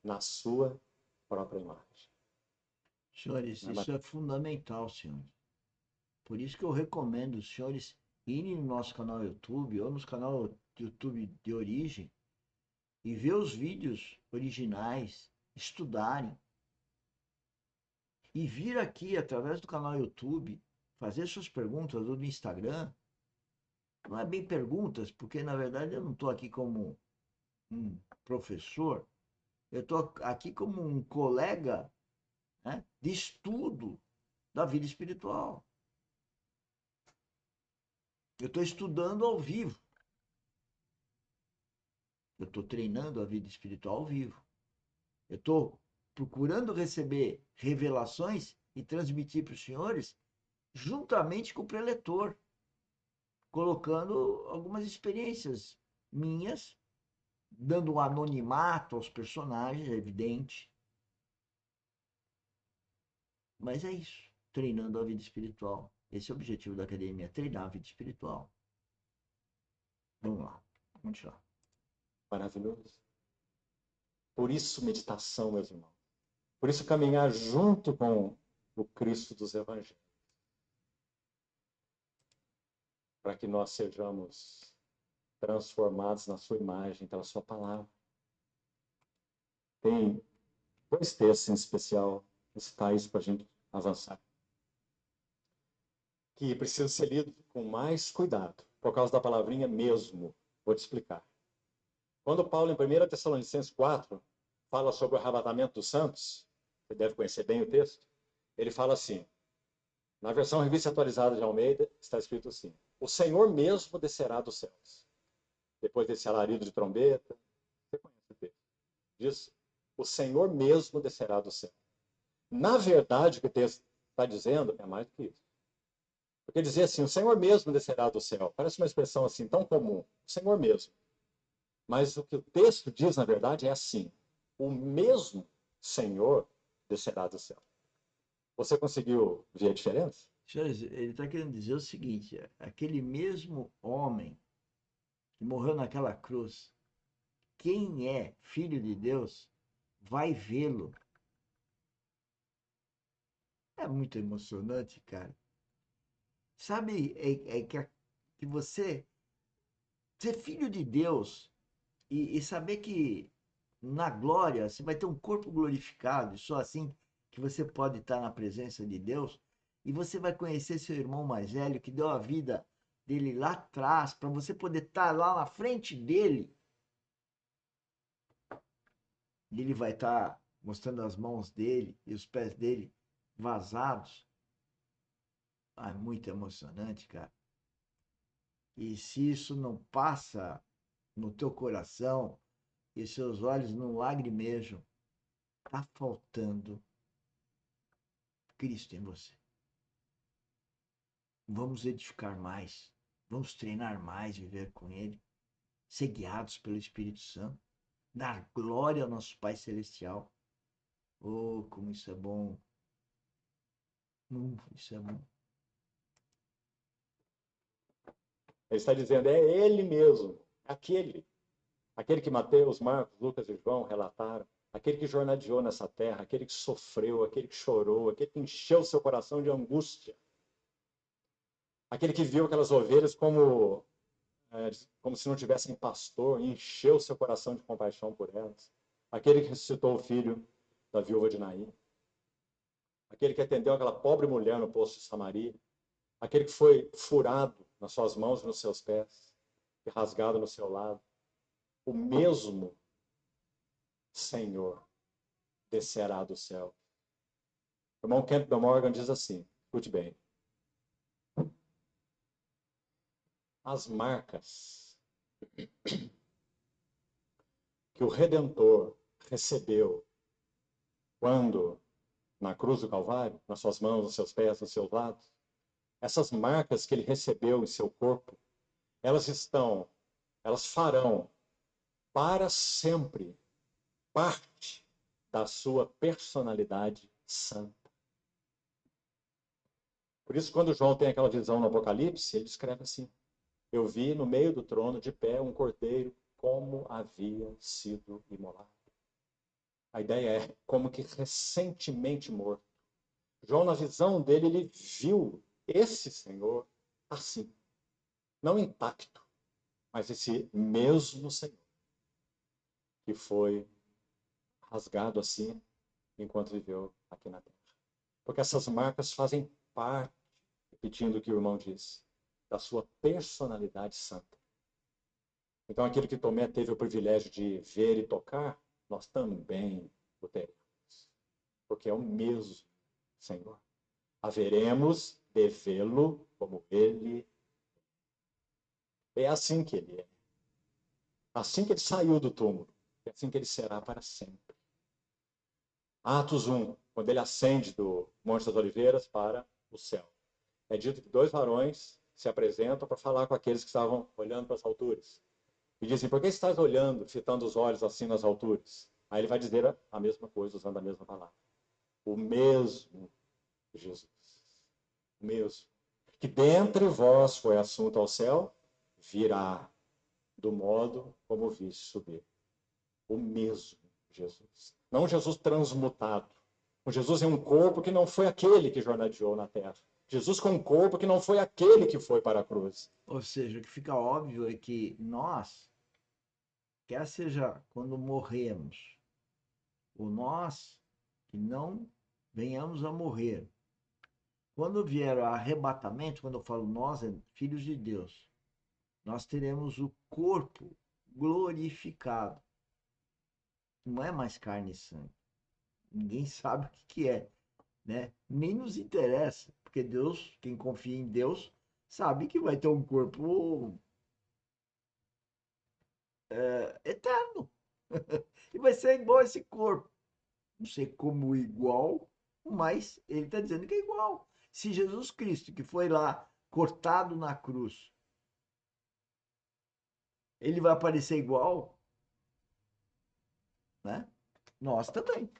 na sua própria imagem. Senhores, isso é fundamental, senhores. Por isso que eu recomendo os senhores irem no nosso canal YouTube ou nos canal YouTube de origem e ver os vídeos originais, estudarem. E vir aqui através do canal YouTube fazer suas perguntas ou do Instagram. Não é bem perguntas, porque na verdade eu não estou aqui como um professor, eu estou aqui como um colega, né, de estudo da vida espiritual. Eu estou estudando ao vivo. Eu estou treinando a vida espiritual ao vivo. Eu estou procurando receber revelações e transmitir para os senhores juntamente com o preletor, colocando algumas experiências minhas, dando um anonimato aos personagens, é evidente. Mas é isso, treinando a vida espiritual. Esse é o objetivo da academia, treinar a vida espiritual. Vamos lá, vamos continuar. Maravilhoso. Por isso, meditação, meus irmãos. Por isso, caminhar junto com o Cristo dos Evangelhos. Para que nós sejamos transformados na sua imagem, pela sua palavra. Tem 2 textos em especial, está isso para a gente avançar. Que precisa ser lido com mais cuidado, por causa da palavrinha mesmo. Vou te explicar. Quando Paulo, em 1 Tessalonicenses 4, fala sobre o arrebatamento dos santos, você deve conhecer bem o texto, ele fala assim, na versão revista atualizada de Almeida, está escrito assim, o Senhor mesmo descerá dos céus. Depois desse alarido de trombeta, você conhece o texto. Diz, o Senhor mesmo descerá do céu. Na verdade, o que o texto está dizendo é mais do que isso. Porque dizer assim, o Senhor mesmo descerá do céu, parece uma expressão assim tão comum, o Senhor mesmo. Mas o que o texto diz, na verdade, é assim, o mesmo Senhor descerá do céu. Você conseguiu ver a diferença? Senhores, ele está querendo dizer o seguinte: aquele mesmo homem que morreu naquela cruz, quem é filho de Deus, vai vê-lo. É muito emocionante, cara. Sabe, que você ser filho de Deus e saber que na glória você vai ter um corpo glorificado, e só assim que você pode estar na presença de Deus, e você vai conhecer seu irmão mais velho que deu a vida dele lá atrás, para você poder estar lá na frente dele. E ele vai estar mostrando as mãos dele e os pés dele vazados. Ah, é muito emocionante, cara. E se isso não passa no teu coração e seus olhos não lagrimejam, tá faltando Cristo em você. Vamos edificar mais, vamos treinar mais, viver com Ele, ser guiados pelo Espírito Santo, dar glória ao nosso Pai Celestial. Oh, como isso é bom! Isso é bom. Ele está dizendo, é ele mesmo, aquele que Mateus, Marcos, Lucas e João relataram, aquele que jornadeou nessa terra, aquele que sofreu, aquele que chorou, aquele que encheu seu coração de angústia, aquele que viu aquelas ovelhas como se não tivessem pastor, e encheu seu coração de compaixão por elas, aquele que ressuscitou o filho da viúva de Naim, aquele que atendeu aquela pobre mulher no poço de Samaria, aquele que foi furado nas suas mãos e nos seus pés, e rasgado no seu lado, o mesmo Senhor descerá do céu. O irmão Campbell Morgan diz assim, escute bem, as marcas que o Redentor recebeu quando, na cruz do Calvário, nas suas mãos, nos seus pés, nos seus lados, essas marcas que ele recebeu em seu corpo, elas farão para sempre parte da sua personalidade santa. Por isso, quando João tem aquela visão no Apocalipse, ele escreve assim, eu vi no meio do trono de pé um cordeiro como havia sido imolado. A ideia é como que recentemente morto. João, na visão dele, ele viu esse Senhor assim, não intacto, mas esse mesmo Senhor que foi rasgado assim enquanto viveu aqui na terra. Porque essas marcas fazem parte, repetindo o que o irmão disse, da sua personalidade santa. Então, aquilo que Tomé teve o privilégio de ver e tocar, nós também o teremos. Porque é o mesmo Senhor. Haveremos de vê-lo como ele é. Assim que ele é. Assim que ele saiu do túmulo. É assim que ele será para sempre. Atos 1, quando ele ascende do Monte das Oliveiras para o céu. É dito que 2 varões se apresentam para falar com aqueles que estavam olhando para as alturas. E dizem, por que estás olhando, fitando os olhos assim nas alturas? Aí ele vai dizer a mesma coisa, usando a mesma palavra. O mesmo Jesus. O mesmo. Que dentre vós foi assunto ao céu, virá do modo como viste subir. O mesmo Jesus. Não Jesus transmutado. O Jesus em um corpo que não foi aquele que jornadeou na terra. Jesus com um corpo que não foi aquele que foi para a cruz. Ou seja, o que fica óbvio é que nós, quer seja quando morremos, ou nós que não venhamos a morrer, quando vier o arrebatamento, quando eu falo nós, é filhos de Deus, nós teremos o corpo glorificado. Não é mais carne e sangue. Ninguém sabe o que é, né? Nem nos interessa, porque Deus, quem confia em Deus, sabe que vai ter um corpo eterno. E vai ser igual a esse corpo. Não sei como igual, mas ele está dizendo que é igual. Se Jesus Cristo, que foi lá cortado na cruz, ele vai aparecer igual, né? Nós também.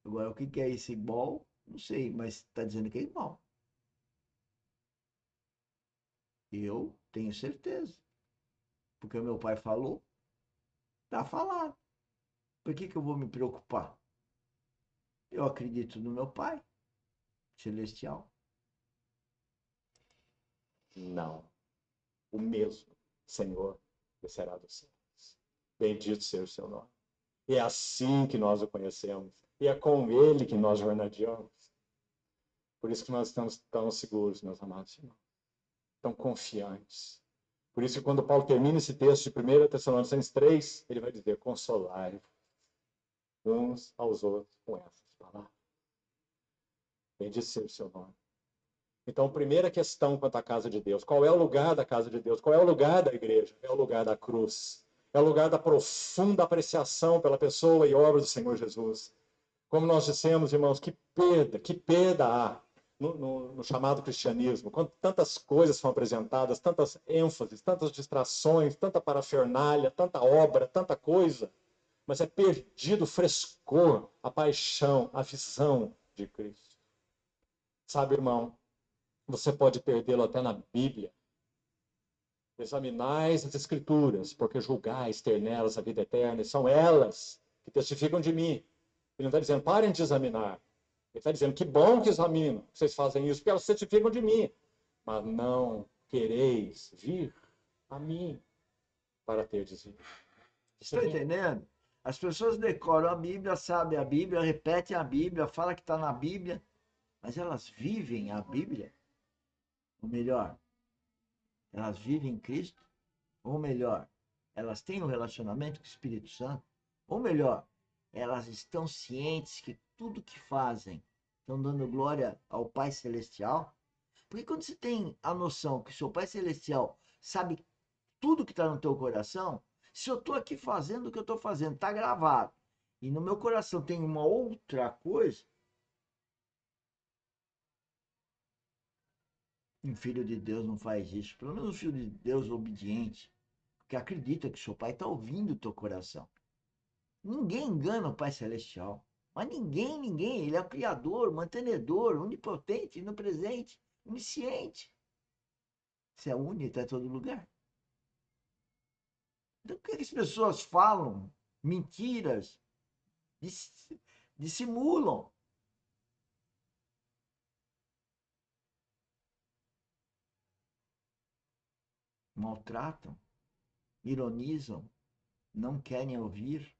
Agora, o que é esse igual? Não sei, mas está dizendo que é igual. Eu tenho certeza. Porque o meu pai falou, está falado. Por que eu vou me preocupar? Eu acredito no meu pai celestial. Não. O mesmo Senhor descerá dos céus. Bendito seja o seu nome. E é assim que nós o conhecemos. E é com ele que nós jornadeamos. Por isso que nós estamos tão seguros, meus amados irmãos. Tão confiantes. Por isso que quando Paulo termina esse texto de 1 Tessalonicenses 3, ele vai dizer, consolai uns aos outros com essas palavras. Bendito seja o seu nome. Então, primeira questão quanto à casa de Deus. Qual é o lugar da casa de Deus? Qual é o lugar da igreja? É o lugar da cruz. É o lugar da profunda apreciação pela pessoa e obra do Senhor Jesus. Como nós dissemos, irmãos, que perda há no chamado cristianismo, quando tantas coisas são apresentadas, tantas ênfases, tantas distrações, tanta parafernália, tanta obra, tanta coisa, mas é perdido o frescor, a paixão, a visão de Cristo. Sabe, irmão, você pode perdê-lo até na Bíblia. Examinais as Escrituras, porque julgais ter nelas a vida eterna, e são elas que testificam de mim. Ele não está dizendo, parem de examinar. Ele está dizendo, que bom que examinam, que vocês fazem isso, porque elas testificam de mim. Mas não quereis vir a mim para ter vida. Estão entendendo? As pessoas decoram a Bíblia, sabem a Bíblia, repetem a Bíblia, falam que está na Bíblia, mas elas vivem a Bíblia? Ou melhor, elas vivem em Cristo? Ou melhor, elas têm um relacionamento com o Espírito Santo? Ou melhor, elas estão cientes que tudo que fazem estão dando glória ao Pai Celestial? Porque quando você tem a noção que o seu Pai Celestial sabe tudo que está no teu coração, se eu estou aqui fazendo o que eu estou fazendo, está gravado, e no meu coração tem uma outra coisa, um filho de Deus não faz isso. Pelo menos um filho de Deus obediente, que acredita que seu pai está ouvindo o teu coração. Ninguém engana o Pai Celestial. Mas ninguém. Ele é o Criador, mantenedor, onipotente, onipresente, onisciente. Se é único, está em todo lugar. Então, por que as pessoas falam mentiras dissimulam. Maltratam, ironizam, não querem ouvir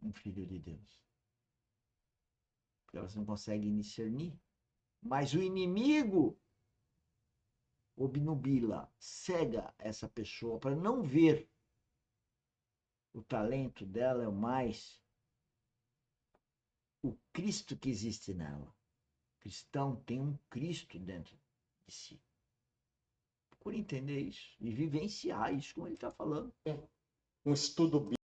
um filho de Deus. Porque elas não conseguem discernir. Mas o inimigo obnubila, cega essa pessoa para não ver o talento dela é o mais o Cristo que existe nela. O cristão tem um Cristo dentro de si. Por entender isso e vivenciar isso como ele está falando. Um estudo